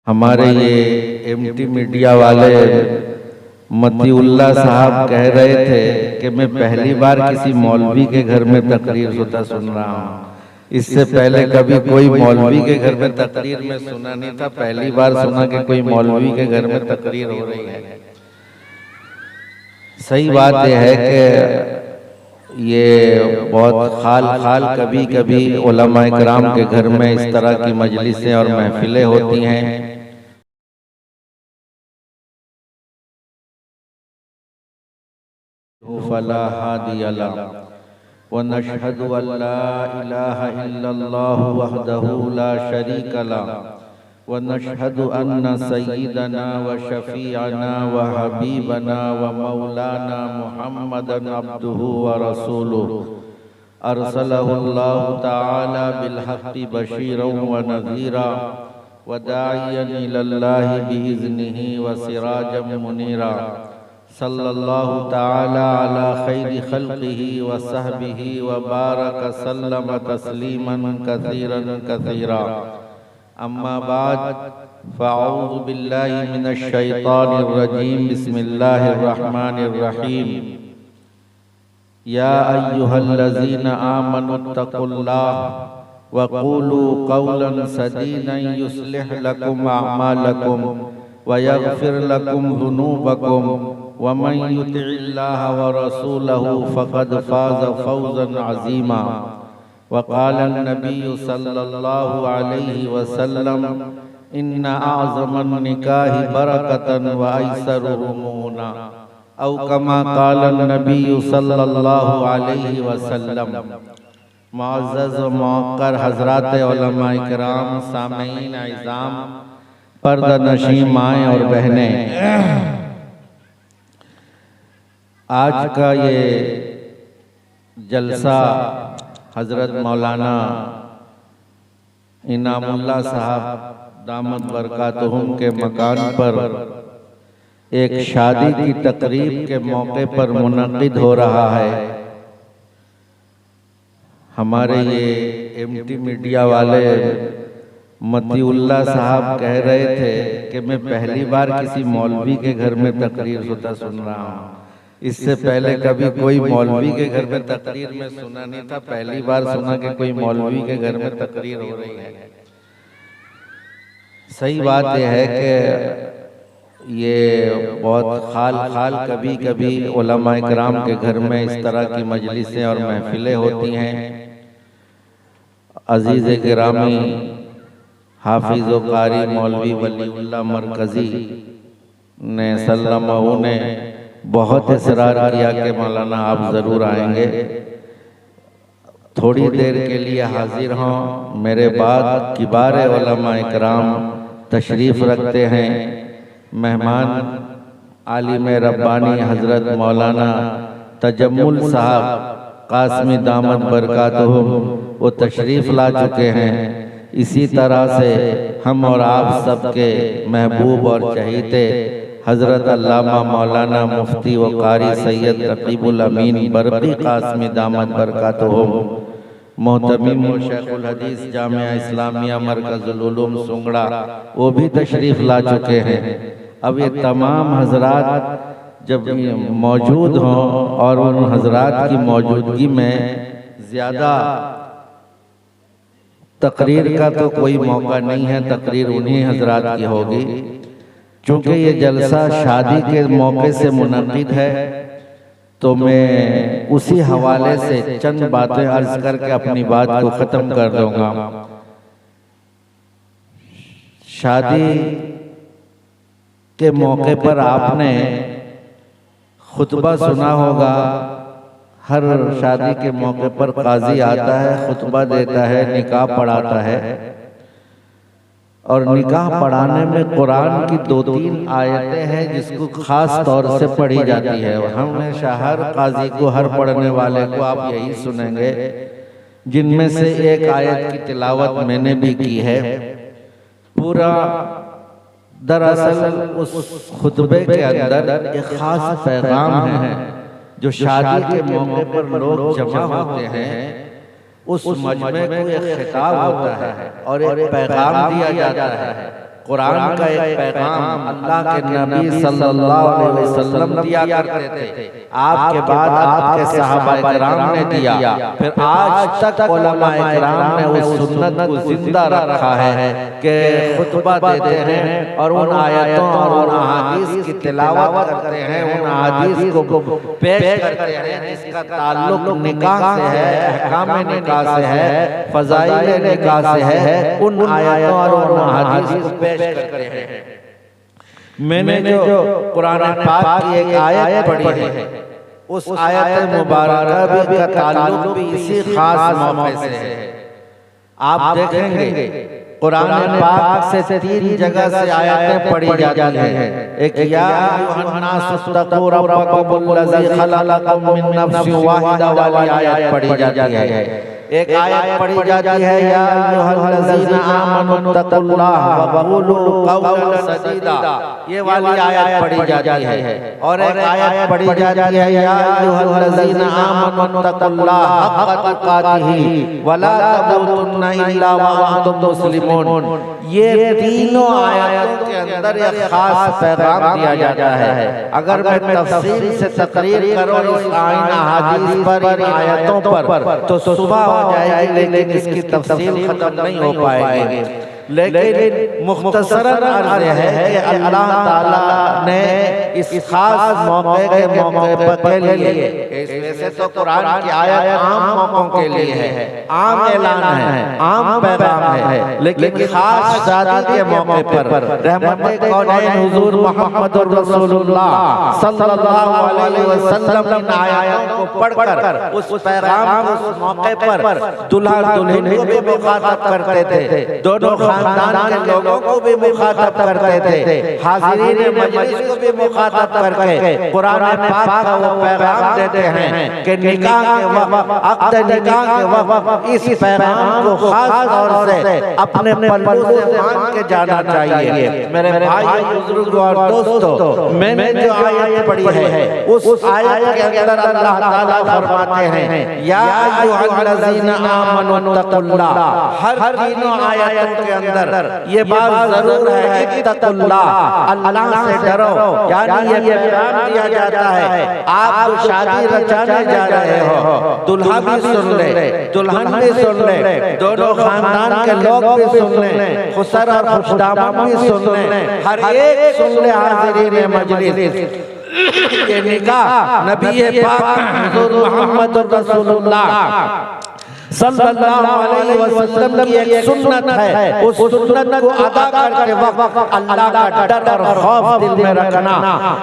हमारे ये MT media वाले मतीउल्लाह साहब कह रहे थे कि मैं पहली बार किसी मौलवी के घर में तकरीर होता सुन रहा हूँ। इससे पहले कभी कोई मौलवी के घर में तकरीर में सुना नहीं था, पहली बार सुना कि कोई मौलवी के घर में तकरीर हो रही है। सही बात यह है कि ये बहुत खाल कभी कभी उलमा इकराम के घर में इस तरह की मजलिसें और महफिलें होती हैं। फला हादिया लहू व नशहदु अल्ला इलाहा इल्लल्लाहु वहदहू ला शरीका लहू व नशहदु अन्न सय्यिदना व शफीअना व हबीबना व मौलाना मुहम्मदन अब्दुहु व रसूलुहु अरसलहु अल्लाहु तआला बिल हक़्क़ि बशीरन व नज़ीरा व दाइयन इलल्लाहि बिइज़्निही व सिराजम मुनीरा सल्लल्लाहु तआला अला खैरि खल्क़िही व सहबिही व बारक सल्लम तस्लीमन कसीरन कसीरा। अम्मा बाद फ़अऊज़ु बिल्लाहि मिनश शैतानिर रजीम। बिस्मिल्लाहिर रहमानिर रहीम। या अय्युहल्लज़ीना आमनुत्तक़ुल्लाह व क़ूलू क़ौलन सदीदन युस्लिह लकुम अअमालकुम व यग़फ़िर लकुम ज़ुनूबकुम व मन युतिइल्लाह व रसूलहु फ़क़द फ़ाज़ फ़ौज़न अज़ीमा। व क़ाला नबी सल्लल्लाहु अलैहि वसल्लम इन्ना अअज़मन निकाहि बरकतन व अयसरुहु मुना औ कमा क़ाला नबी सल्लल्लाहु अलैहि वसल्लम। मुअज़्ज़ज़ व मुअक्कर हज़रात उलमा इकराम, सामईन इज़ाम, पर्दा नशीं माएँ और बहनें, आज का ये जलसा हज़रत मौलाना इनामुल्लाह साहब दामत बरकातुहुम के मकान पर एक शादी की तकरीब के मौके पर मुनक़िद हो रहा है। हमारे ये एमटी मीडिया वाले मतीउल्लाह साहब कह रहे थे कि मैं पहली बार किसी मौलवी के घर में तकरीर होता सुन रहा हूँ। इससे पहले कभी कोई मौलवी के घर में तकरीर में सुना नहीं था, पहली बार सुना कि कोई मौलवी के घर में तकरीर हो रही है। सही बात यह है कि ये बहुत खाल कभी कभी उलमा इकराम के घर में इस तरह की मजलिसें और महफिलें होती हैं। अजीज़ गिरामी हाफिज़ व कारी मौलवी वलीउल्लाह मरकज़ी ने सल्लमहु ने बहुत इसरार किया कि मौलाना आप ज़रूर आएंगे, थोड़ी देर के लिए हाजिर हों। मेरे बाद किबार उलमा इकराम तशरीफ़ रखते हैं। मेहमान आलिम रब्बानी हज़रत मौलाना तजम्मुल साहब कासमी दामत बरकातुहुम वो तशरीफ़ ला चुके हैं। इसी तरह से हम और आप सबके महबूब और चहीते हज़रत अल्लामा मौलाना मुफ्ती व कारी सैयद रकीबुल अमीन बरक़ी कासमी दामत बरकातुहुम मोहतमीम व शेखुल हदीस जामिया इस्लामिया मरकज़ुल उलूम सुंगड़ा वो भी तशरीफ़ ला चुके हैं। अब ये तमाम हजरात जब मौजूद हों और उन हजरात की मौजूदगी में ज़्यादा तकरीर का तो कोई मौका नहीं है, तकरीर उन्हीं हजरात की होगी। चूँकि ये जलसा शादी के मौके से मुनक़िद है तो मैं उसी हवाले से चंद बातें अर्ज करके अपनी बात को ख़त्म कर दूँगा। शादी के मौके पर आपने खुतबा सुना होगा। हर शादी के मौके पर काजी आता है, खुतबा देता है, निकाह पढ़ाता है और निकाह पढ़ाने में कुरान की 2-3 आयतें हैं जिसको खास तौर से पढ़ी जाती है। हमेशा हर काजी को, हर पढ़ने वाले को आप यही सुनेंगे, जिनमें से एक आयत की तिलावत मैंने भी की है। पूरा दरअसल उस खुतबे के अंदर एक खास पैगाम है जो शादी के मौके पर लोग जमा होते हैं, उस मजमे को एक खिताब होता है और एक पैगाम दिया जाता है। कुरान का एक पैगाम अल्लाह के नबी सल्लल्लाहु अलैहि वसल्लम दिया करते थे, आपके बाद आपके सहाबा किराम ने दिया, फिर आज तक उलमा किराम ने उस सुन्नत को जिंदा रखा है कि खुतबा देते हैं और उन आयतों और उन अहादीस की तिलावत करते हैं, उन अहादीस को पेश करते हैं जिसका ताल्लुक निकाह से है, अहकाम निकाह से है, फज़ाइल निकाह से है, उन आयतों और उन अहादीस को पेश करते हैं। मैंने जो कुरान पाक की एक आयत पढ़ी है, उस आयत मुबारक भी का ताल्लुक भी इसी खास मौके से है। आप देखेंगे कुरान पाक से 3 जगह से आयतें पढ़ी जाती हैं। एक या अय्युहन्नासुत्तक़ू रब्बकुमुल्लज़ी खलक़कुम मिन नफ्सिन वाहिदा वाली आयत पढ़ी जाती है। एक आयत पढ़ी जाती है या अय्युहल्लज़ीना आमनुत्तक़ुल्लाह वक़ूलू क़ौलन सदीदा, ये वाली आयत पढ़ी जाती है। और एक आयत पढ़ी जाती है या अय्युहल्लज़ीना आमनुत्तक़ुल्लाह हक़्क़ तुक़ातिही वला तमूतुन्ना इल्ला व अंतुम मुस्लिमून। ये तीनों आयतों के अंदर एक खास पैगाम दिया जाता है। अगर मैं तफसील से तकरीर करूं इस आइन हदीस पर, इन आयतों पर, तो सुबह हो जाएगी, लेकिन इसकी तफसील खत्म नहीं हो पाएगी। लेकिन मुख्तसरन अर्ज़ है कि अल्लाह ताला ने इस खास मौके के लिए, वैसे तो कुरान की आयत आम मौकों के लिए है, आम ऐलान है, आम पैगाम है, लेकिन खास शादी के मौके पर रहमत कौनैन हुजूर मुहम्मदुर रसूलुल्लाह सल्लल्लाहु अलैहि वसल्लम इन आयतों को पढ़कर उस पैगाम को उस मौके पर दुल्हा दुल्हन को भी मुखातब करते थे, दोनों खानदान के लोगों को भी मुखातब करते थे, हाज़िरीन मजलिस को भी मुखातब करके कुरान पाक का वो पैगाम देते हैं कि निकाह के वक्त, अक़्द निकाह के वक्त इस पैगाम को खास तौर से अपने पल्लू से मान के जाना चाहिए। मेरे भाई बुजुर्गों और दोस्तों, मैंने जो आयत पढ़ी है उस आयत के अंदर अल्लाह ताला फरमाते हैं या अय्युहल्लज़ीना आमनुत्तक़ुल्लाह। हर तीनों आयतों के अंदर ये बात जरूर है कि इत्तक़ुल्लाह, अल्लाह से डरो, यानी ये पैगाम दिया जाता है। आप जो शादी रचाने जा रहे हो, दुल्हा भी सुन ले, दुल्हन भी सुन ले, दोनों खानदान के लोग भी सुन ले, खुसर और खुशदामद भी सुन ले, हर एक सुन ले हाज़िरीन मजलिस। ये निकाह नबी पाक हुज़ूर मुहम्मदुर रसूलुल्लाह सल्लल्लाहु अलैहि वसल्लम की एक सुन्नत है। उस सुन्नत को अदा करते वक्त अल्लाह का डर और खौफ दिल में रखना,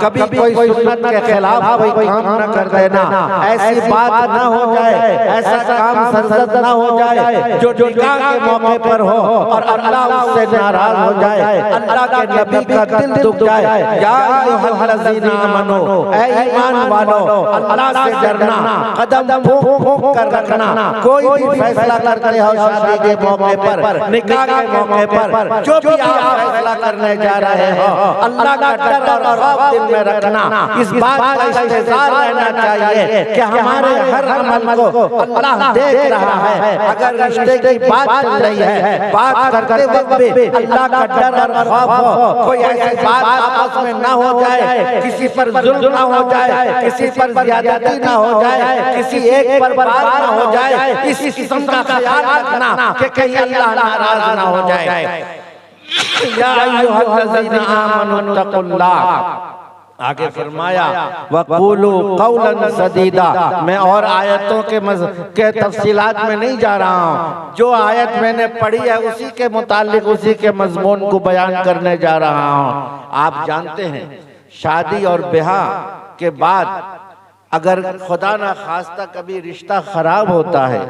कभी कोई सुन्नत के खिलाफ कोई काम न कर देना, ऐसी बात न हो जाए, ऐसा काम सरजद न हो जाए जो निकाह के मौके पर हो और अल्लाह उससे नाराज हो जाए, अल्लाह के नबी का दिल दुख जाए। या अय्युहल्लज़ीना आमनू, ऐ ईमान वालो, अल्लाह से डरना, कदम फूंक फूंक कर रखना। कोई फैसला करते हो शादी के मौके पर, निकाह के मौके पर, जो भी आप फैसला करने जा रहे हो, अल्लाह का डर और खौफ दिल में रखना। इस बात का इंतजार रहना चाहिए कि हमारे हर अमल को अल्लाह देख रहा है। अगर रिश्ते की बात चल रही है, बात करते वक्त भी अल्लाह का डर और खौफ हो, कोई ऐसी बात आपस में ना हो जाए, किसी पर जुल्म ना हो जाए, किसी पर ज़्यादती ना हो जाए, किसी एक पर बात ना हो जाए, इस किस्म का ख्याल रखना कि कहीं अल्लाह नाराज ना हो जाए। या अय्युहल्लज़ीना आमनुत्तक़ुल्लाह, आगे फरमाया वक़ूलू क़ौलन सदीदा। मैं और आयतों के तफसीलात में नहीं जा रहा हूँ, जो आयत मैंने पढ़ी है उसी के मुतालिक, उसी के मज़मून को बयान करने जा रहा हूँ। आप जानते हैं शादी और ब्याह के बाद अगर खुदा ना खास्ता कभी रिश्ता खराब होता है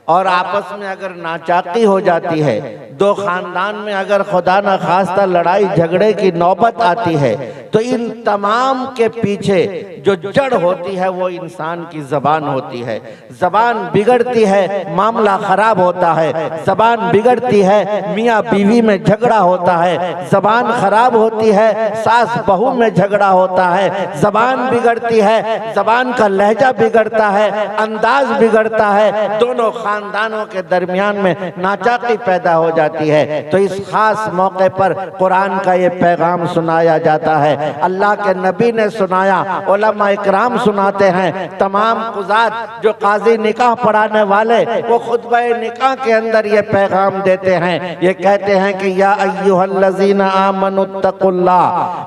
और आपस में अगर नाचाकी हो जाती है, दो खानदान में अगर खुदा ना खास्ता लड़ाई झगड़े की नौबत आती है, तो इन तमाम के पीछे जो जड़ होती है वो इंसान की ज़बान होती है। ज़बान बिगड़ती है, मामला खराब होता है। ज़बान बिगड़ती है, मियाँ बीवी में झगड़ा होता है। ज़बान खराब होती है, सास बहू में झगड़ा होता है। ज़बान बिगड़ती है, ज़बान का लहजा बिगड़ता है, अंदाज बिगड़ता है, दोनों खानदानों के दरमियान में नाचाकी पैदा हो जाती है। तो इस खास मौके पर कुरान का ये पैगाम सुनाया जाता है। अल्लाह के नबी ने सुनाया, उलमा इकराम सुनाते हैं, तमाम कुज़ात जो काजी निकाह पढ़ाने वाले वो खुतबा निकाह के अंदर ये पैगाम देते हैं। ये कहते हैं कि या अय्युहल्लज़ीना आमनुत्तकुल्लाह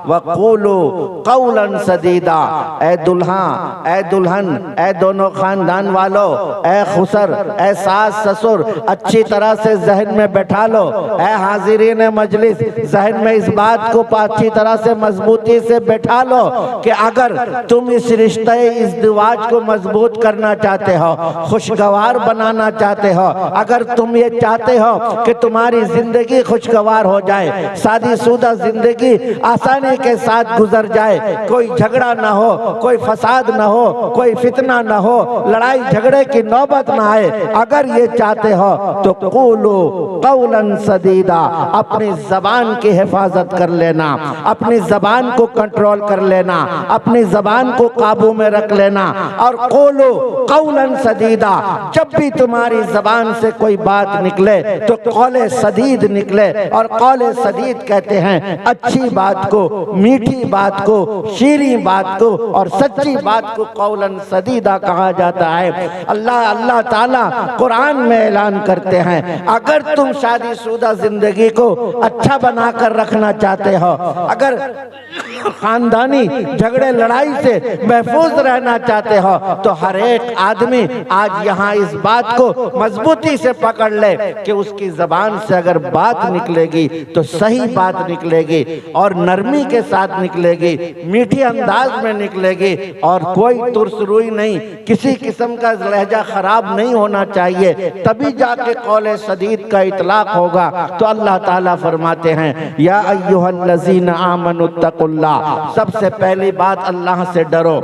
वक़ूलू क़ौलन सदीदा। ए दुल्हा, ए दुल्हन, ए दोनों खानदान वालों, ए खुसर, ए सास ससुर, अच्छी तरह से जहन में बैठा लो। ए हाजिरीन मजलिस, जहन में इस बात को अच्छी तरह से मजबूती से बैठा लो कि अगर तुम इस रिश्ते इज़्दिवाज को मजबूत करना चाहते हो, खुशगवार बनाना चाहते हो, अगर तुम ये चाहते हो कि तुम्हारी जिंदगी खुशगवार हो जाए, शादीशुदा जिंदगी आसानी के साथ गुजर जाए, कोई झगड़ा ना हो, कोई फसाद ना हो, कोई फितना ना हो, लड़ाई झगड़े की नौबत ना आए, अगर ये चाहते हो तो क़ूलू क़ौलन सदीदा, अपनी ज़बान की हिफाजत कर लेना, अपनी ज़बान को कंट्रोल कर लेना, अपनी ज़बान को काबू में रख लेना। और क़ूलू क़ौलन सदीदा, जब भी तुम्हारी ज़बान से कोई बात निकले तो कौले सदीद निकले। और कौले सदीद कहते हैं अच्छी बात को, मीठी बात को, शीरी बात को और सच्ची बात को कौलन सदीदा कहा जाता है। अल्लाह ताला कुरान में ऐलान करते हैं, अगर तुम शादीशुदा जिंदगी को अच्छा बनाकर रखना चाहते हो, अगर खानदानी झगड़े लड़ाई से महफूज रहना चाहते हो, तो हर एक आदमी आज यहाँ इस बात को मजबूती से पकड़ ले कि उसकी जबान से अगर बात निकलेगी तो सही बात निकलेगी और नरमी के साथ निकलेगी, मीठी अंदाज में निकलेगी और कोई तुरसरुई नहीं, किसी किस्म का लहजा खराब नहीं होना चाहिए, तभी जाके कौले सदीद का इतलाक होगा। तो अल्लाह ताला फरमाते हैं या अय्युहल्लज़ीना आमनुत्तकुल्लाह, सबसे पहली बात अल्लाह से डरो।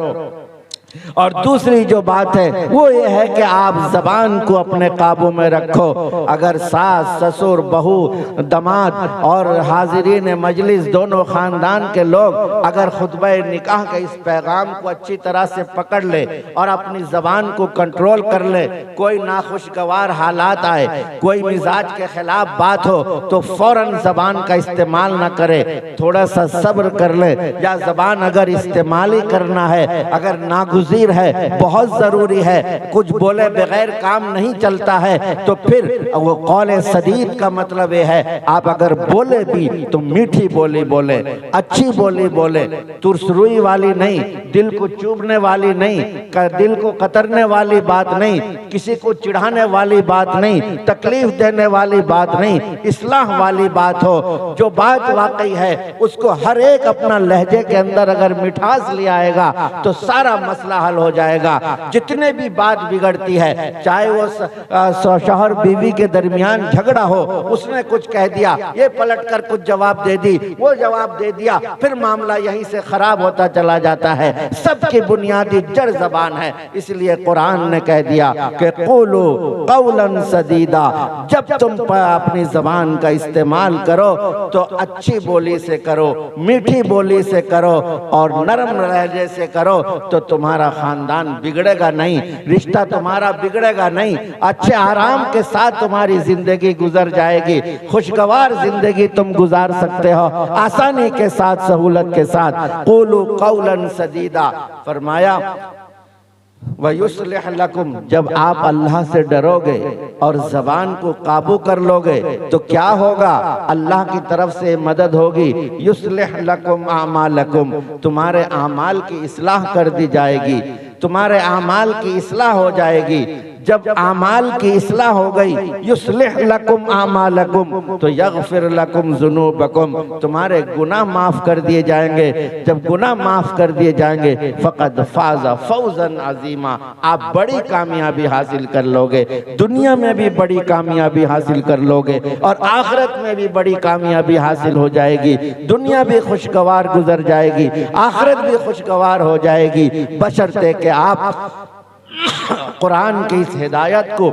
और दूसरी जो बात है वो ये है कि आप जबान को अपने काबू में रखो। अगर सास ससुर बहू दमाद और हाजिरीन मजलिस दोनों खानदान के लोग अगर खुतबा निकाह के इस पैगाम को अच्छी तरह से पकड़ ले और अपनी जबान को कंट्रोल कर ले, कोई नाखुशगवार हालात आए, कोई मिजाज के खिलाफ बात हो तो फौरन जबान का इस्तेमाल ना करे, थोड़ा सा सब्र कर ले। या जबान अगर इस्तेमाल ही करना है, अगर नागुज़ीर है, बहुत जरूरी है, कुछ बोले बगैर काम नहीं चलता है, तो फिर वो कौले सदीद का मतलब ये है आप अगर बोले भी तो मीठी बोली बोले, अच्छी बोली बोले, तुरसरुई वाली नहीं, दिल को चुभने वाली नहीं, दिल को कतरने वाली बात नहीं, किसी को चिढ़ाने वाली बात नहीं, तकलीफ देने वाली बात नहीं, इस्लाह वाली बात हो। जो बात वाकई है उसको हर एक अपना लहजे के अंदर अगर मिठास ले आएगा तो सारा मसला हल हो जाएगा। जितने भी बात बिगड़ती है, चाहे वो शौहर बीवी के दरमियान झगड़ा हो, उसने कुछ कह दिया, ये पलट कर कुछ जवाब दे दी, वो जवाब दे दिया, फिर मामला यहीं से खराब होता चला जाता है। सबकी बुनियादी जड़ जबान है, इसलिए कुरान ने कह दिया कि क़ूलू क़ौलन सदीदा, जब तुम अपनी जबान का इस्तेमाल करो तो अच्छी बोली से करो, मीठी बोली से करो और नरम लहजे से करो, तो तुम्हारा खानदान बिगड़ेगा नहीं, रिश्ता तुम्हारा बिगड़ेगा नहीं, अच्छे आराम के साथ तुम्हारी जिंदगी गुजर जाएगी, खुशगवार जिंदगी तुम गुजार सकते हो आसानी के साथ, सहूलत के साथ। क़ूलू क़ौलन सदीदा फरमाया वयुस्लिह लकुम, जब आप अल्लाह से डरोगे और जबान को काबू कर लोगे तो क्या होगा, अल्लाह की तरफ से मदद होगी। युस्लिह लकुम आमालकुम, तुम्हारे आमाल की इस्लाह कर दी जाएगी, तुम्हारे आमाल की इस्लाह हो जाएगी। जब आमाल की इस्लाह हो गई, युस्लिह लकुम आमालकुम तो यगफिर लकुम जुनूबकुम, तुम्हारे गुनाह माफ कर दिए जाएंगे। जब गुनाह माफ कर दिए जाएंगे फकद फाज़ा फौजन अजीमा, आप बड़ी कामयाबी हासिल कर लोगे, दुनिया में भी बड़ी कामयाबी हासिल कर लोगे और आखिरत में भी बड़ी कामयाबी हासिल हो जाएगी। दुनिया भी खुशगवार गुजर जाएगी, आखिरत भी खुशगवार हो जाएगी, बशर्ते कि आप कुरान की इस हिदायत को,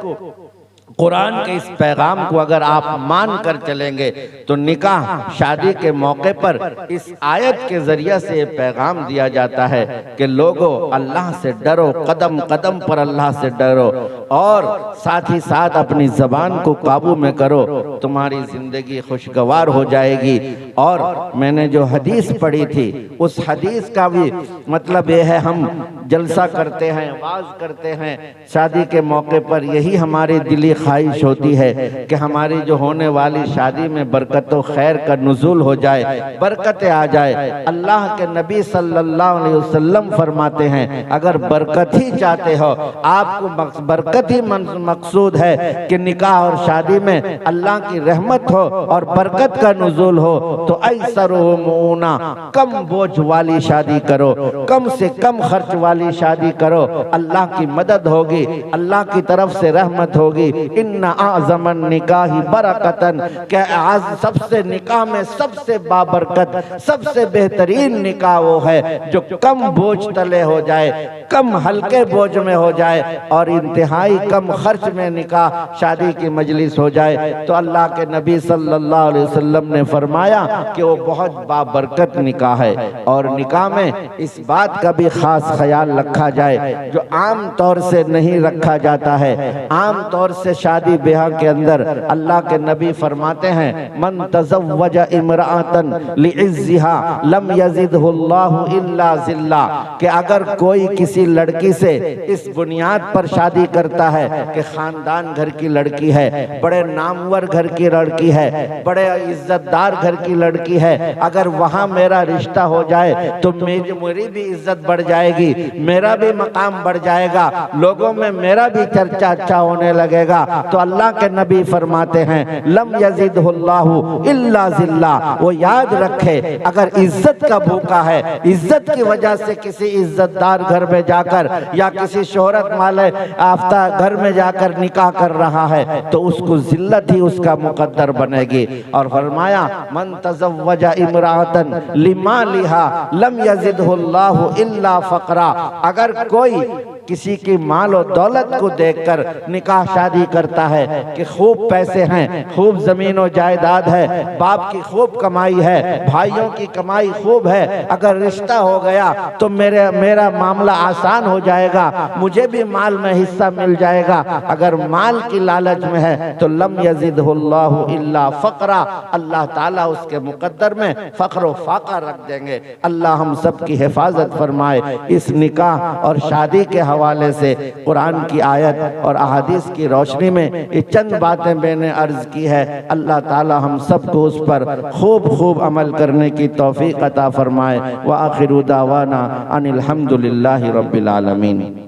कुरान के इस पैगाम को अगर आप मान कर चलेंगे तो निकाह शादी के मौके पर इस आयत के जरिए से पैगाम दिया जाता है कि लोगों अल्लाह से डरो, कदम कदम पर अल्लाह से डरो और साथ ही साथ अपनी जबान को काबू में करो, तुम्हारी जिंदगी खुशगवार हो जाएगी। और मैंने जो हदीस पढ़ी थी उस हदीस का भी मतलब ये है, हम जलसा करते हैं, वाज करते हैं शादी के मौके पर, यही हमारी दिली ख्वाहिश होती है कि हमारी जो होने वाली शादी में बरकत व खैर का नुज़ूल हो जाए, बरकतें आ जाए। अल्लाह के नबी सल्लल्लाहु अलैहि वसल्लम फरमाते हैं अगर बरकत ही चाहते हो, आपको बरकत ही मकसूद है कि निकाह और शादी में अल्लाह की रहमत हो और बरकत का नुज़ूल हो, तो ऐसरुमुना, कम बोझ वाली शादी करो, कम से कम खर्च वाली शादी करो, अल्लाह की मदद होगी, अल्लाह की तरफ से रहमत होगी। इन्ना आज़मन निकाही बरकतन, क्या आज सबसे निकाह में सबसे बाबरकत, सबसे बेहतरीन निकाह वो है जो कम बोझ तले हो जाए, कम हल्के बोझ में हो जाए और इंतहाई कम खर्च में निकाह शादी की मजलिस हो जाए। तो अल्लाह के नबी सल्लल्लाहु अलैहि वसल्लम ने फरमाया कि वो बहुत बाबरकत निकाह है। और निकाह में इस बात का भी खास ख्याल रखा जाए जो आम तौर से नहीं रखा जाता है। आम तौर से शादी ब्याह के अंदर अल्लाह के नबी फरमाते हैं मन तज़व्वज इमराअतन लिइज़्ज़िहा लम यज़िदहुल्लाहु इल्ला ज़िल्ला, कि अगर कोई किसी लड़की से इस बुनियाद पर शादी करता है कि खानदान घर की लड़की है, बड़े नामवर घर की लड़की है, बड़े इज्जतदार घर की लड़की है, अगर वहां मेरा रिश्ता हो जाए तो मेरी भी इज्जत बढ़ जाएगी, मेरा भी मकाम बढ़ जाएगा, लोगों में मेरा भी चर्चा अच्छा होने लगेगा। तो अल्लाह के नबी फरमाते हैं लम यज़िदहुल्लाहु इल्ला ज़िल्ला, वो याद रखे अगर इज्जत का भूखा है, इज्जत की वजह से किसी इज्जतदार घर में जाकर या किसी शोहरत वाले आफ्ता घर में जाकर निकाह कर रहा है तो उसको जिल्लत ही उसका मुकद्दर बनेगी। और फरमाया मन तज़व्वजा इमराअतन लिमालिहा लम यज़िदहुल्लाहु इल्ला फ़क़रा, अगर कोई किसी की माल और दौलत को देखकर निकाह शादी करता है कि खूब पैसे हैं, खूब जमीन और जायदाद है, बाप की खूब कमाई है, भाइयों की कमाई खूब है, अगर रिश्ता हो गया तो मेरा मामला आसान हो जाएगा, मुझे भी माल में हिस्सा मिल जाएगा, अगर माल की लालच में है तो लम यज़िदहुल्लाहु इल्ला फ़क़रा, अल्लाह ताला उसके मुकद्दर में फ़क़्र व फ़ाक़ा रख देंगे। अल्लाह हम सब की हिफाजत फरमाए। इस निकाह और शादी के हवाले से कुरान की आयत और अहादीस की रोशनी में ये चंद बातें मैंने अर्ज की है। अल्लाह ताला हम सबको उस पर खूब खूब अमल करने की तौफीक अता फरमाए। व आखिरु दावाना अनिल हम्दुलिल्लाहि रब्बिल आलमीन।